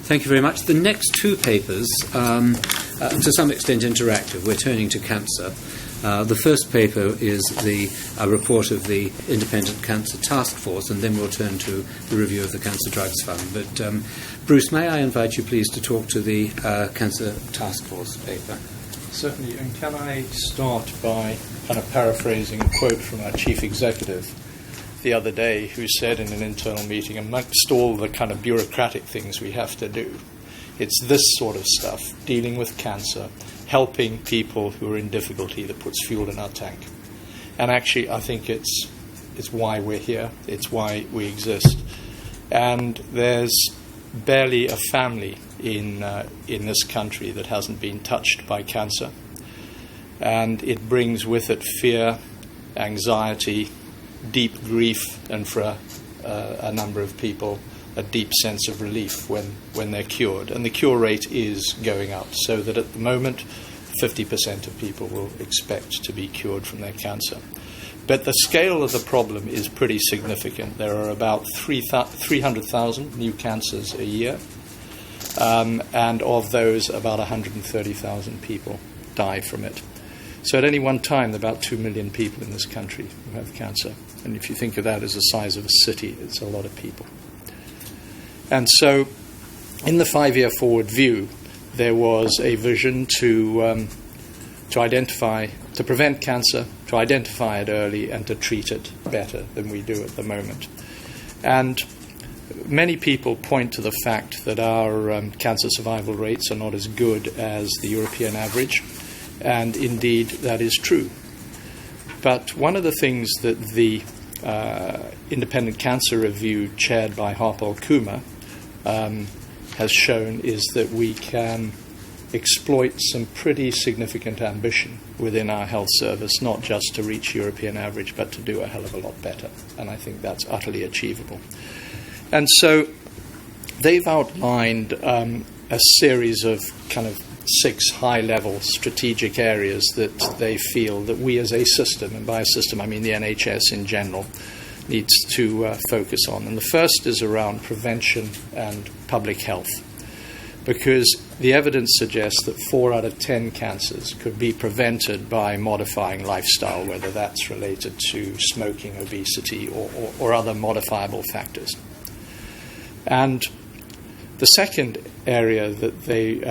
Thank you very much. The next two papers, to some extent interactive. We're turning to cancer. The first paper is the report of the Independent Cancer Task Force, and then we'll turn to the review of the Cancer Drugs Fund. But Bruce, may I invite you please to talk to the Cancer Task Force paper? Certainly, and can I start by kind of paraphrasing a quote from our chief executive the other day, who said in an internal meeting, amongst all the kind of bureaucratic things we have to do, it's this sort of stuff, dealing with cancer, helping people who are in difficulty, that puts fuel in our tank. And actually, I think it's why we're here. It's why we exist. And there's barely a family in this country that hasn't been touched by cancer. And it brings with it fear, anxiety, deep grief, and for a number of people, a deep sense of relief when they're cured. And the cure rate is going up, so that at the moment 50% of people will expect to be cured from their cancer. But the scale of the problem is pretty significant. There are about 300,000 new cancers a year, and of those, about 130,000 people die from it. So at any one time, there are about 2 million people in this country who have cancer. And if you think of that as the size of a city, it's a lot of people. And so in the 5-year forward view, there was a vision to prevent cancer, to identify it early, and to treat it better than we do at the moment. And many people point to the fact that our cancer survival rates are not as good as the European average, and indeed that is true. But one of the things that the Independent Cancer Review, chaired by Harpal Kumar, has shown is that we can exploit some pretty significant ambition within our health service, not just to reach European average, but to do a hell of a lot better. And I think that's utterly achievable. And so they've outlined a series of kind of 6 high-level strategic areas that they feel that we as a system, and by a system I mean the NHS in general, needs to focus on. And the first is around prevention and public health, because the evidence suggests that 4 out of 10 cancers could be prevented by modifying lifestyle, whether that's related to smoking, obesity, or other modifiable factors. And the second area that they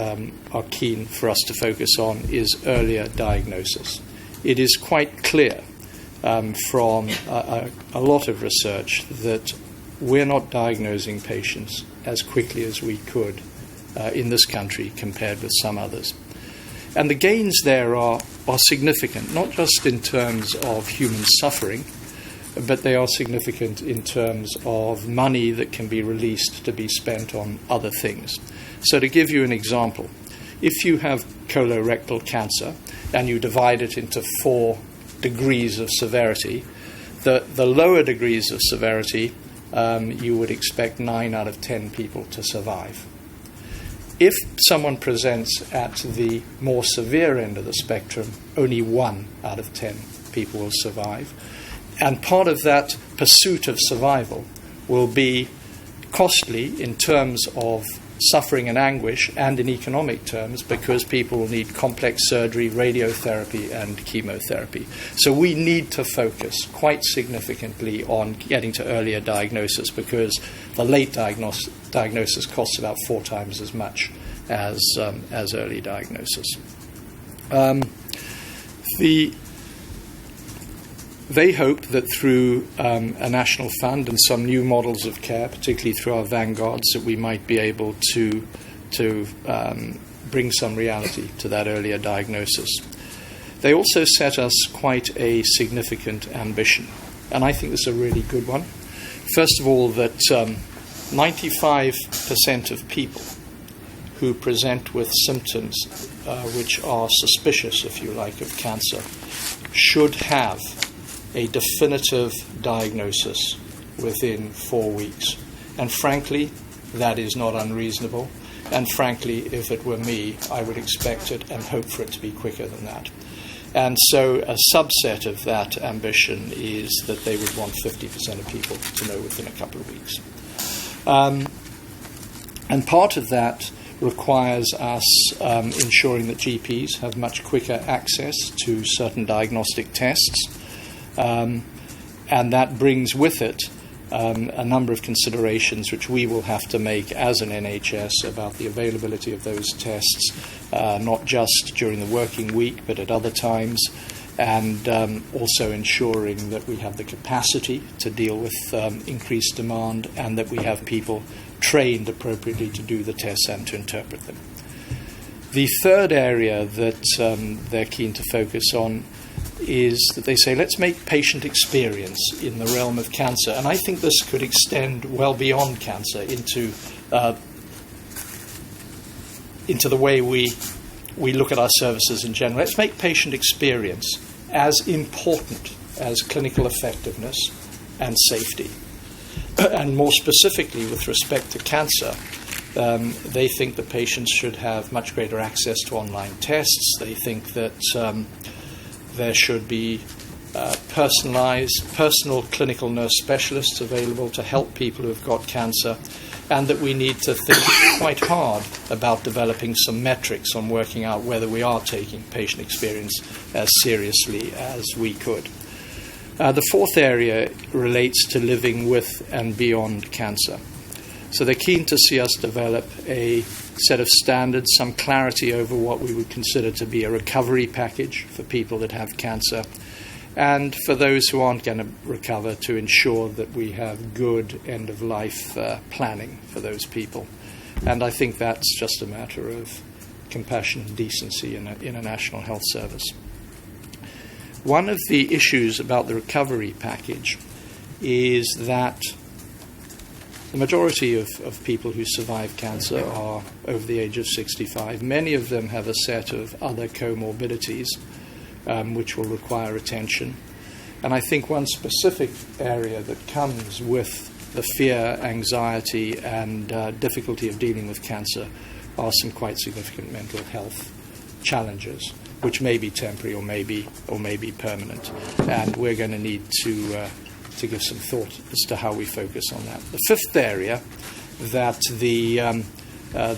are keen for us to focus on is earlier diagnosis. It is quite clear from a lot of research that we're not diagnosing patients as quickly as we could in this country compared with some others. And the gains there are significant, not just in terms of human suffering, but they are significant in terms of money that can be released to be spent on other things. So to give you an example, if you have colorectal cancer and you divide it into 4 degrees of severity, the lower degrees of severity, you would expect 9 out of 10 people to survive. If someone presents at the more severe end of the spectrum, only 1 out of 10 people will survive. And part of that pursuit of survival will be costly in terms of suffering and anguish, and in economic terms, because people will need complex surgery, radiotherapy, and chemotherapy. So we need to focus quite significantly on getting to earlier diagnosis, because the late diagnosis costs about 4 times as much as early diagnosis. They hope that through a national fund and some new models of care, particularly through our vanguards, that we might be able to bring some reality to that earlier diagnosis. They also set us quite a significant ambition, and I think this is a really good one. First of all, that 95% of people who present with symptoms which are suspicious, if you like, of cancer, should have a definitive diagnosis within 4 weeks. And frankly, that is not unreasonable. And frankly, if it were me, I would expect it and hope for it to be quicker than that. And so a subset of that ambition is that they would want 50% of people to know within a couple of weeks. And part of that requires us ensuring that GPs have much quicker access to certain diagnostic tests. And that brings with it a number of considerations which we will have to make as an NHS about the availability of those tests, not just during the working week but at other times, and also ensuring that we have the capacity to deal with increased demand and that we have people trained appropriately to do the tests and to interpret them. The third area that they're keen to focus on is that they say, let's make patient experience in the realm of cancer. And I think this could extend well beyond cancer into the way we look at our services in general. Let's make patient experience as important as clinical effectiveness and safety. And more specifically, with respect to cancer, they think that patients should have much greater access to online tests. They think that there should be personal clinical nurse specialists available to help people who have got cancer, and that we need to think quite hard about developing some metrics on working out whether we are taking patient experience as seriously as we could. The fourth area relates to living with and beyond cancer. So they're keen to see us develop a set of standards, some clarity over what we would consider to be a recovery package for people that have cancer, and for those who aren't going to recover, to ensure that we have good end-of-life planning for those people. And I think that's just a matter of compassion and decency in a national health service. One of the issues about the recovery package is that the majority of people who survive cancer are over the age of 65. Many of them have a set of other comorbidities which will require attention. And I think one specific area that comes with the fear, anxiety, and difficulty of dealing with cancer are some quite significant mental health challenges, which may be temporary or may be permanent. And we're going to need to give some thought as to how we focus on that. The fifth area that the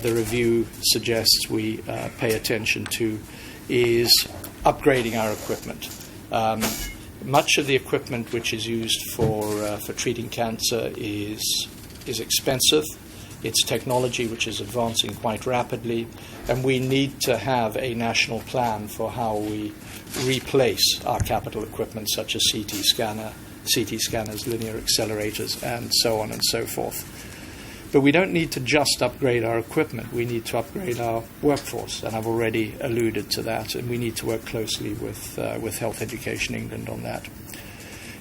review suggests we pay attention to is upgrading our equipment. Much of the equipment which is used for treating cancer is expensive. It's technology which is advancing quite rapidly, and we need to have a national plan for how we replace our capital equipment, such as CT scanners, linear accelerators, and so on and so forth. But we don't need to just upgrade our equipment. We need to upgrade our workforce, and I've already alluded to that, and we need to work closely with Health Education England on that.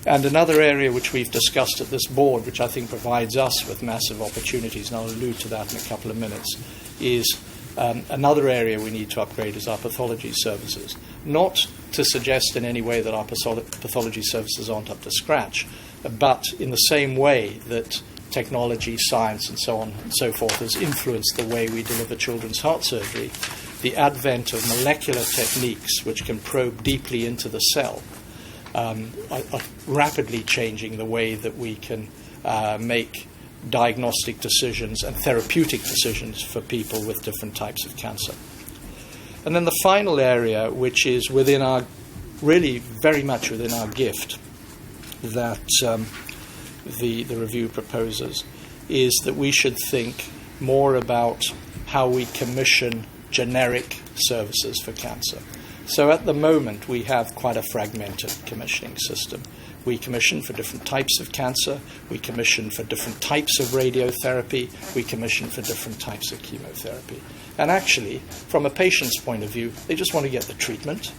And another area which we've discussed at this board, which I think provides us with massive opportunities, and I'll allude to that in a couple of minutes, is another area we need to upgrade is our pathology services. Not to suggest in any way that our pathology services aren't up to scratch, but in the same way that technology, science, and so on and so forth has influenced the way we deliver children's heart surgery, the advent of molecular techniques which can probe deeply into the cell are rapidly changing the way that we can make diagnostic decisions and therapeutic decisions for people with different types of cancer. And then the final area, which is within our, really very much within our gift, that the review proposes, is that we should think more about how we commission generic services for cancer. So at the moment, we have quite a fragmented commissioning system. We commission for different types of cancer, we commission for different types of radiotherapy, we commission for different types of chemotherapy. And actually, from a patient's point of view, they just want to get the treatment.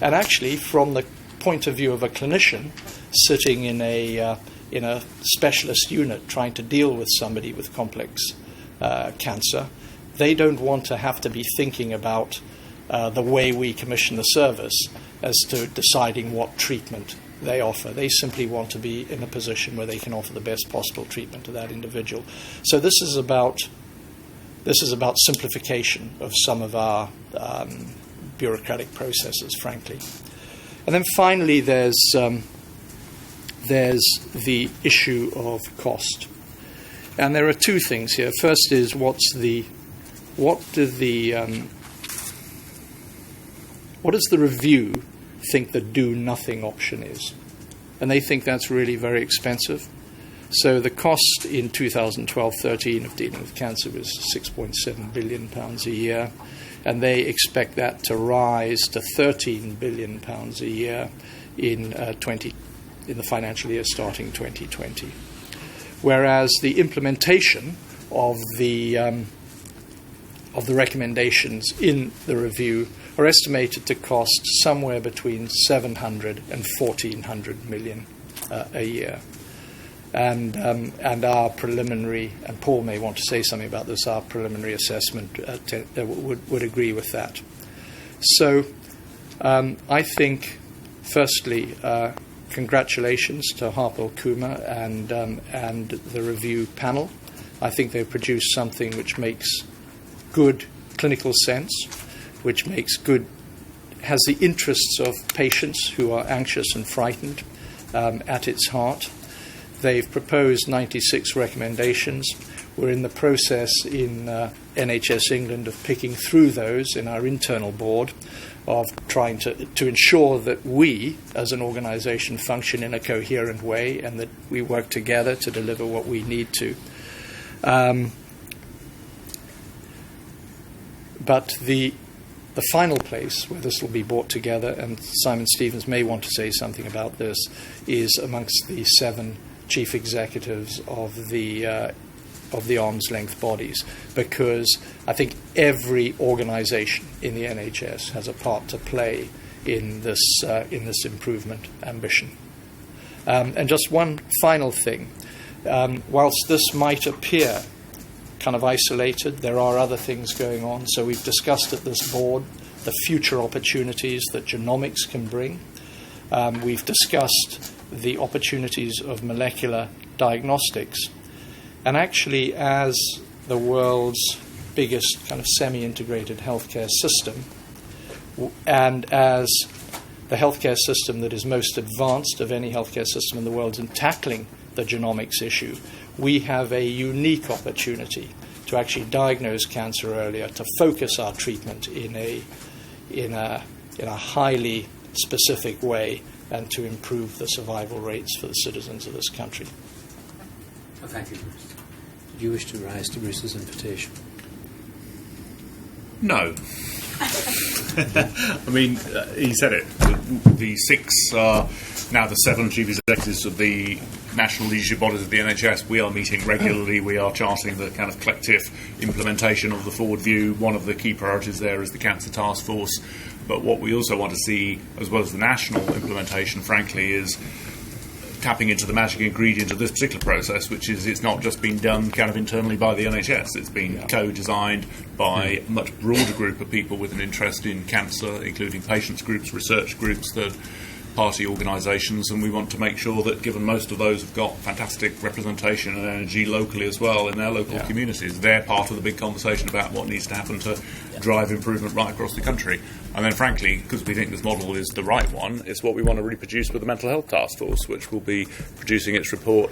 And actually, from the point of view of a clinician sitting in a specialist unit trying to deal with somebody with complex cancer, they don't want to have to be thinking about the way we commission the service as to deciding what treatment they offer. They simply want to be in a position where they can offer the best possible treatment to that individual. So this is about simplification of some of our bureaucratic processes, frankly. And then finally, there's the issue of cost. And there are two things here. First is what does the review think the do-nothing option is? And they think that's really very expensive. So the cost in 2012-13 of dealing with cancer was £6.7 billion a year, and they expect that to rise to £13 billion a year in the financial year starting 2020. Whereas the implementation of the recommendations in the review are estimated to cost somewhere between 700 and 1,400 million a year. And our preliminary, and Paul may want to say something about this, our preliminary assessment would agree with that. So I think, firstly, congratulations to Harpal Kumar and the review panel. I think they've produced something which makes good clinical sense, which has the interests of patients who are anxious and frightened at its heart. They've proposed 96 recommendations. We're in the process in NHS England of picking through those in our internal board, of trying to ensure that we, as an organisation, function in a coherent way and that we work together to deliver what we need to. But the final place where this will be brought together, and Simon Stevens may want to say something about this, is amongst the 7 chief executives of the arm's length bodies, because I think every organisation in the NHS has a part to play in this improvement ambition. And just one final thing, whilst this might appear kind of isolated, there are other things going on. So we've discussed at this board the future opportunities that genomics can bring. We've discussed the opportunities of molecular diagnostics. And actually, as the world's biggest kind of semi-integrated healthcare system, and as the healthcare system that is most advanced of any healthcare system in the world in tackling the genomics issue, we have a unique opportunity to actually diagnose cancer earlier, to focus our treatment in a highly specific way, and to improve the survival rates for the citizens of this country. Well, thank you, Bruce. Did you wish to rise to Bruce's invitation? No. I mean, he said it. The 6 are now the 7 chief executives of the national leadership bodies of the NHS. We are meeting regularly. We are charting the kind of collective implementation of the forward view. One of the key priorities there is the Cancer Task Force. But what we also want to see, as well as the national implementation, frankly, is tapping into the magic ingredient of this particular process, which is it's not just been done kind of internally by the NHS. It's been co-designed by a much broader group of people with an interest in cancer, including patients groups, research groups, third-party organisations, and we want to make sure that, given most of those have got fantastic representation and energy locally as well in their local communities, they're part of the big conversation about what needs to happen to drive improvement right across the country. And then, frankly, because we think this model is the right one, it's what we want to reproduce with the Mental Health Task Force, which will be producing its report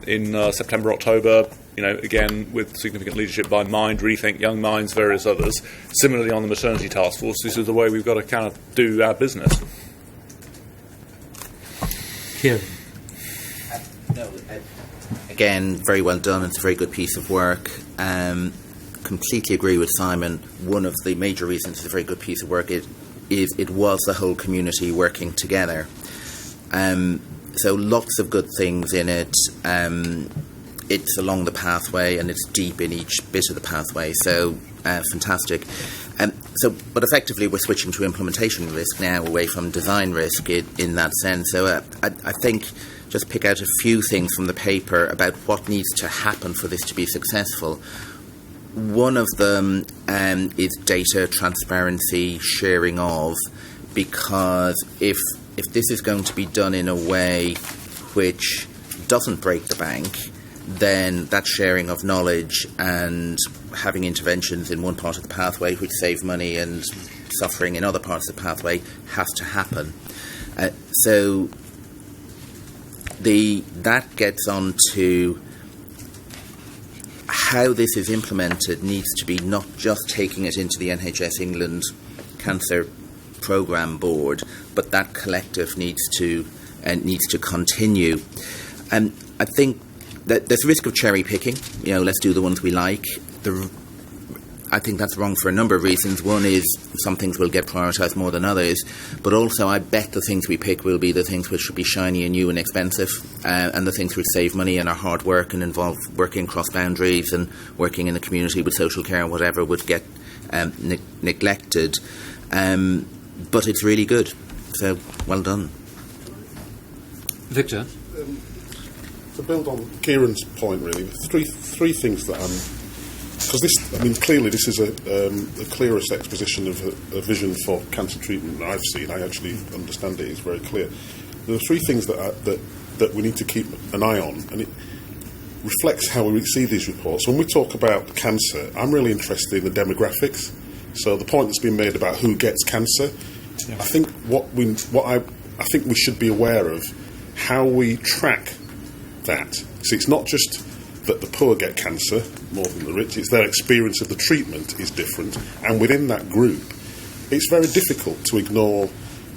in September, October, again, with significant leadership by Mind, Rethink, Young Minds, various others. Similarly, on the Maternity Task Force, this is the way we've got to kind of do our business. Here. Again, very well done. It's a very good piece of work. Completely agree with Simon. One of the major reasons it's a very good piece of work is it was the whole community working together. So lots of good things in it. It's along the pathway and it's deep in each bit of the pathway. So fantastic. But effectively we're switching to implementation risk now, away from design risk in that sense. So I think just pick out a few things from the paper about what needs to happen for this to be successful. One of them is data transparency, sharing of, because if this is going to be done in a way which doesn't break the bank, then that sharing of knowledge and having interventions in one part of the pathway which save money and suffering in other parts of the pathway has to happen. So that gets on to how this is implemented needs to be not just taking it into the NHS England Cancer Programme Board, but that collective needs to continue. And I think that there's a risk of cherry picking. Let's do the ones we like. I think that's wrong for a number of reasons. One is some things will get prioritised more than others, but also I bet the things we pick will be the things which should be shiny and new and expensive, and the things which save money and are hard work and involve working across boundaries and working in the community with social care and whatever would get neglected. But it's really good. So, well done. Victor? To build on Kieran's point, really, three things that because clearly this is the clearest exposition of a vision for cancer treatment I've seen. I actually understand it is very clear. There are three things that we need to keep an eye on, and it reflects how we see these reports. When we talk about cancer, I'm really interested in the demographics. So the point that's been made about who gets cancer, I think I think we should be aware of how we track that. So it's not just that the poor get cancer more than the rich, it's their experience of the treatment is different, and within that group it's very difficult to ignore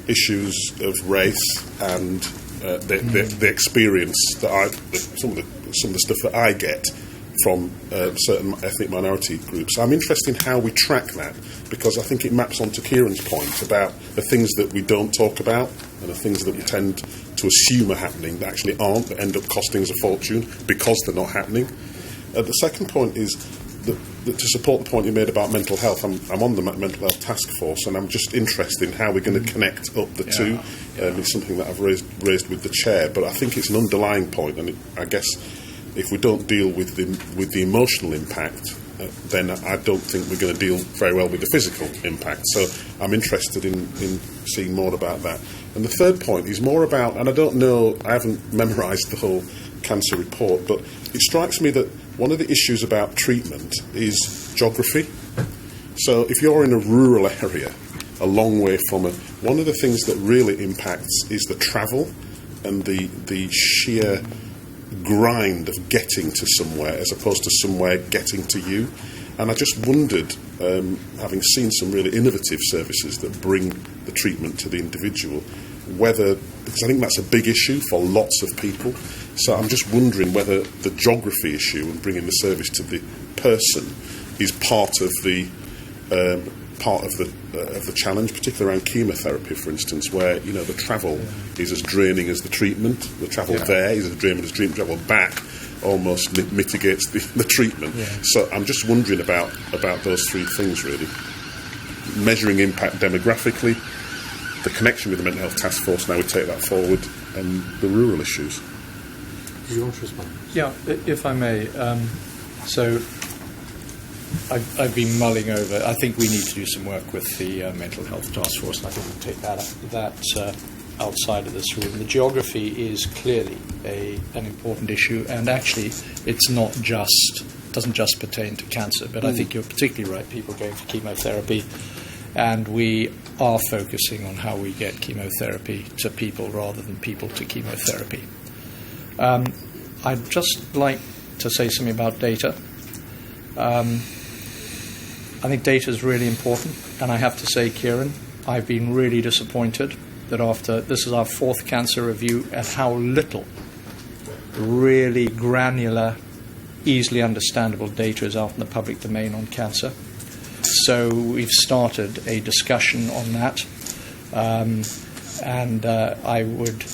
issues of race and the experience that some of the stuff that I get from certain ethnic minority groups. I'm interested in how we track that, because I think it maps onto Kieran's point about the things that we don't talk about and the things that we tend to assume are happening that actually aren't, that end up costing us a fortune because they're not happening. The second point is that to support the point you made about mental health, I'm on the mental health task force, and I'm just interested in how we're going to connect up the two. It's something that I've raised with the chair, but I think it's an underlying point, and I guess if we don't deal with the emotional impact, then I don't think we're going to deal very well with the physical impact. So I'm interested in seeing more about that. And the third point is more about, and I don't know, I haven't memorised the whole cancer report, but it strikes me that one of the issues about treatment is geography. So if you're in a rural area, a long way from it, one of the things that really impacts is the travel and the sheer grind of getting to somewhere as opposed to somewhere getting to you. And I just wondered, having seen some really innovative services that bring the treatment to the individual, because I think that's a big issue for lots of people. So I'm just wondering whether the geography issue and bringing the service to the person is part of the challenge, particularly around chemotherapy, for instance, where the travel is as draining as the treatment. The travel there is as draining as the treatment. Travel back almost mitigates the treatment. So I'm just wondering about those three things, really: measuring impact demographically, the connection with the mental health task force, and how we take that forward, and the rural issues. Do you want to respond? Yeah, if I may. So I've been mulling over. I think we need to do some work with the mental health task force, and I think we'll take that outside of this room. The geography is clearly an important issue, and actually doesn't just pertain to cancer, but I think you're particularly right, people going for chemotherapy, and we are focusing on how we get chemotherapy to people rather than people to chemotherapy. I'd just like to say something about data. I think data is really important, and I have to say, Kieran, I've been really disappointed that this is our fourth cancer review, at how little really granular, easily understandable data is out in the public domain on cancer. So we've started a discussion on that, and I would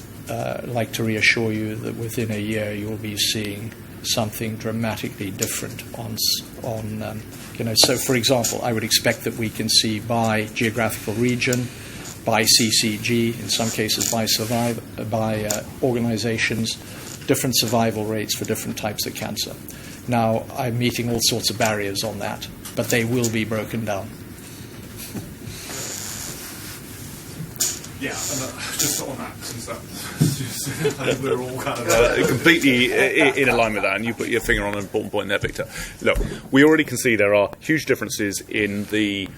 like to reassure you that within a year you'll be seeing something dramatically different on so for example, I would expect that we can see by geographical region, by CCG, in some cases by organizations, different survival rates for different types of cancer. Now, I'm meeting all sorts of barriers on that, but they will be broken down. Yeah, and just on that, since we're all kind of completely in alignment with that, and you put your finger on an important point there, Victor. Look, we already can see there are huge differences in the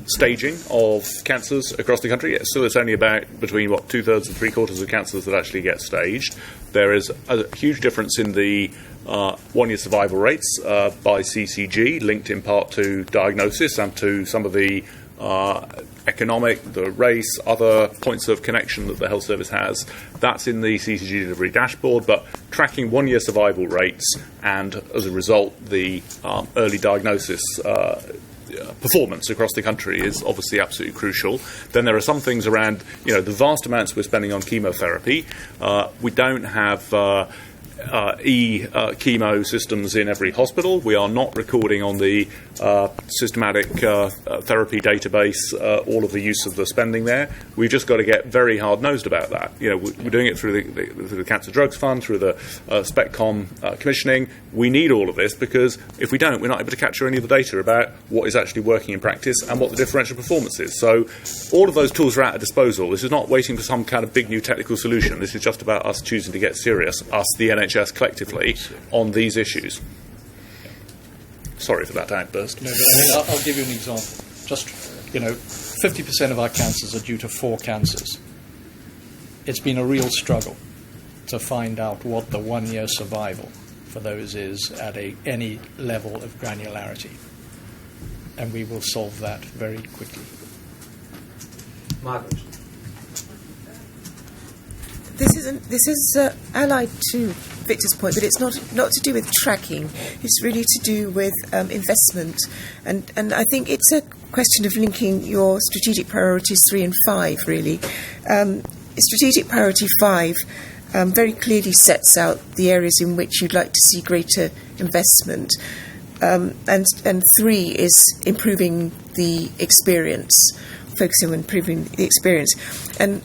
staging of cancers across the country. So it's only about between 2/3 and 3/4 of cancers that actually get staged. There is a huge difference in the 1-year survival rates by CCG, linked in part to diagnosis and to some of the economic, the race, other points of connection that the health service has. That's in the CCG delivery dashboard, but tracking 1-year survival rates and, as a result, the early diagnosis performance across the country is obviously absolutely crucial. Then there are some things around, the vast amounts we're spending on chemotherapy. We don't have chemo systems in every hospital. We are not recording on the systematic therapy database all of the use of the spending there. We've just got to get very hard-nosed about that. We're doing it through the Cancer Drugs Fund, through the SpecCom commissioning. We need all of this because if we don't, we're not able to capture any of the data about what is actually working in practice and what the differential performance is. So all of those tools are at our disposal. This is not waiting for some kind of big new technical solution. This is just about us choosing to get serious, us, the NHS, collectively, on these issues. Sorry for that outburst. No, but I'll give you an example. Just, 50% of our cancers are due to 4 cancers. It's been a real struggle to find out what the 1-year survival for those is at any level of granularity. And we will solve that very quickly. Margaret. This is allied to Victor's point, but it's not to do with tracking. It's really to do with investment, and I think it's a question of linking your strategic priorities 3 and 5. Really, strategic priority 5 very clearly sets out the areas in which you'd like to see greater investment, and 3 is improving the experience. Focusing on improving the experience. And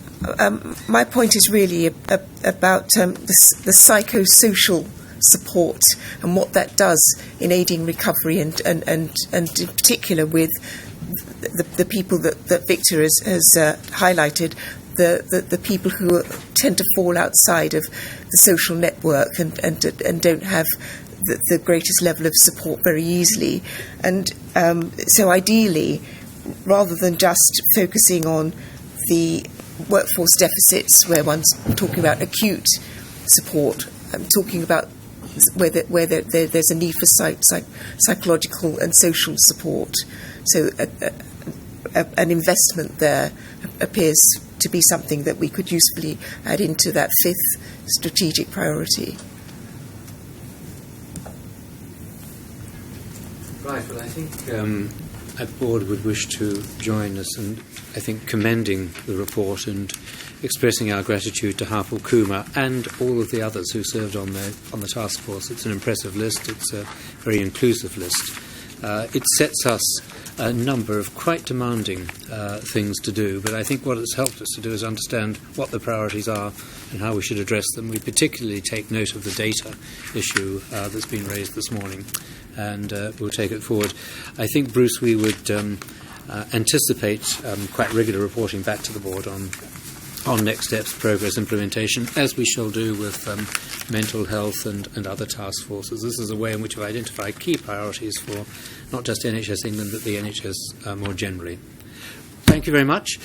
my point is really about the psychosocial support and what that does in aiding recovery and in particular with the people that Victor has highlighted, the people who tend to fall outside of the social network and don't have the greatest level of support very easily. And so ideally, rather than just focusing on the workforce deficits where one's talking about acute support, I'm talking about where there's a need for psychological and social support. So an investment there appears to be something that we could usefully add into that 5th strategic priority. Right, well, I think our board would wish to join us in, I think, commending the report and expressing our gratitude to Harpal Kumar and all of the others who served on the task force. It's an impressive list. It's a very inclusive list. It sets us a number of quite demanding things to do, but I think what it's helped us to do is understand what the priorities are and how we should address them. We particularly take note of the data issue that's been raised this morning, and we'll take it forward. I think, Bruce, we would anticipate quite regular reporting back to the board on next steps, progress, implementation, as we shall do with mental health and other task forces. This is a way in which we've identified key priorities for not just NHS England, but the NHS more generally. Thank you very much.